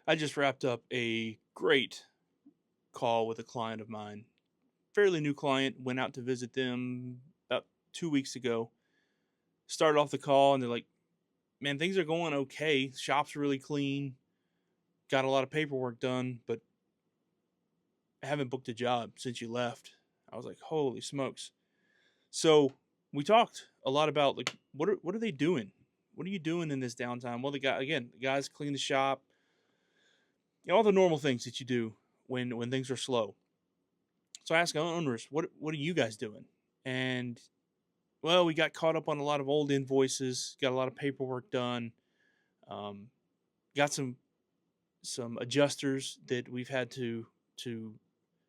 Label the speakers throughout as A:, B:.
A: I just wrapped up a great call with a client of mine. Fairly new client, went out to visit them about 2 weeks ago. Started off the call and they're like, man, things are going okay. Shop's really clean. Got a lot of paperwork done, but I haven't booked a job since you left. I was like, holy smokes. So we talked a lot about like what are they doing? What are you doing in this downtime? Well, the guys clean the shop, all the normal things that you do when things are slow. So I asked owners, what are you guys doing? And well, we got caught up on a lot of old invoices, got a lot of paperwork done, um, got some adjusters that we've had to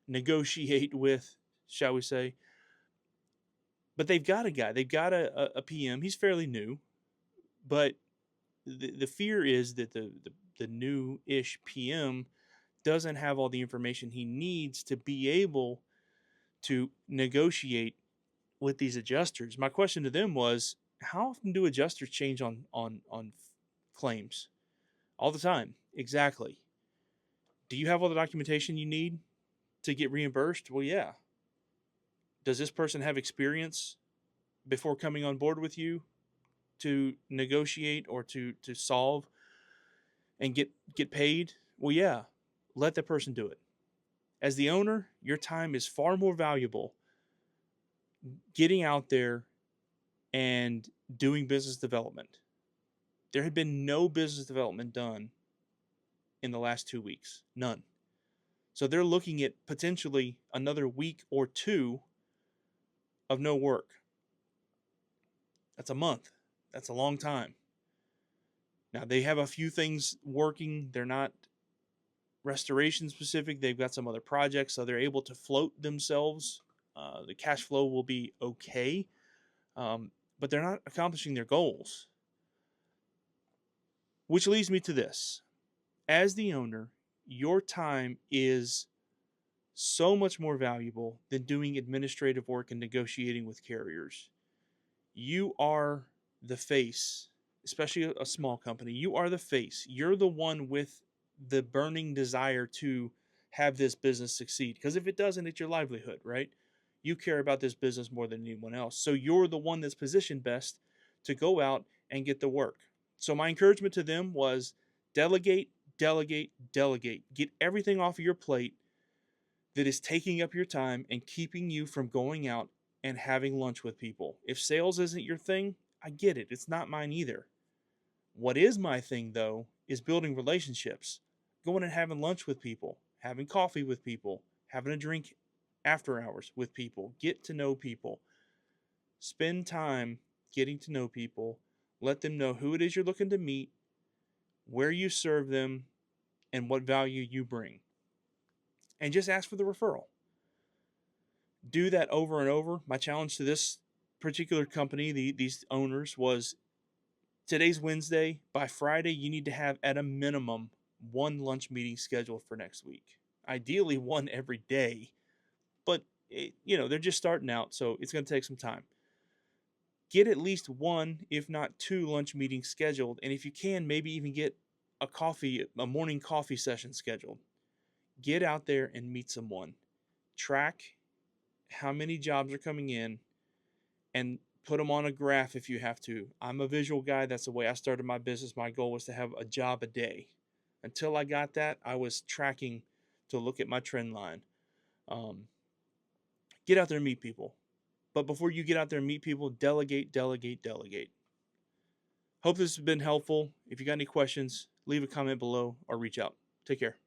A: negotiate with, shall we say. But they've got a guy, they've got a PM. He's fairly new, but the fear is that the new-ish PM doesn't have all the information he needs to be able to negotiate with these adjusters. My question to them was, how often do adjusters change on claims? All the time. Exactly. Do you have all the documentation you need to get reimbursed? Well, yeah. Does this person have experience before coming on board with you to negotiate or to solve and get paid? Well, yeah. Let that person do it. As the owner, your time is far more valuable getting out there and doing business development. There had been no business development done in the last 2 weeks. None. So they're looking at potentially another week or two of no work. That's a month. That's a long time. Now, they have a few things working. They're not restoration specific. They've got some other projects, so they're able to float themselves. The cash flow will be okay, but they're not accomplishing their goals. Which leads me to this. As the owner, your time is so much more valuable than doing administrative work and negotiating with carriers. You are the face, especially a small company. You are the face. You're the one with the burning desire to have this business succeed. Because if it doesn't, it's your livelihood, right? You care about this business more than anyone else. So you're the one that's positioned best to go out and get the work. So my encouragement to them was delegate, delegate, delegate. Get everything off of your plate that is taking up your time and keeping you from going out and having lunch with people. If sales isn't your thing, I get it. It's not mine either. What is my thing, though, is building relationships, going and having lunch with people, having coffee with people, having a drink after hours with people, get to know people. Spend time getting to know people. Let them know who it is you're looking to meet, where you serve them, and what value you bring. And just ask for the referral. Do that over and over. My challenge to this particular company, these owners, was today's Wednesday. By Friday, you need to have at a minimum one lunch meeting scheduled for next week. Ideally, one every day. But, they're just starting out, so it's going to take some time. Get at least one, if not two, lunch meetings scheduled. And if you can, maybe even get a morning coffee session scheduled. Get out there and meet someone. Track how many jobs are coming in and put them on a graph if you have to. I'm a visual guy. That's the way I started my business. My goal was to have a job a day. Until I got that, I was tracking to look at my trend line. Get out there and meet people. But before you get out there and meet people, delegate, delegate, delegate. Hope this has been helpful. If you got any questions, leave a comment below or reach out. Take care.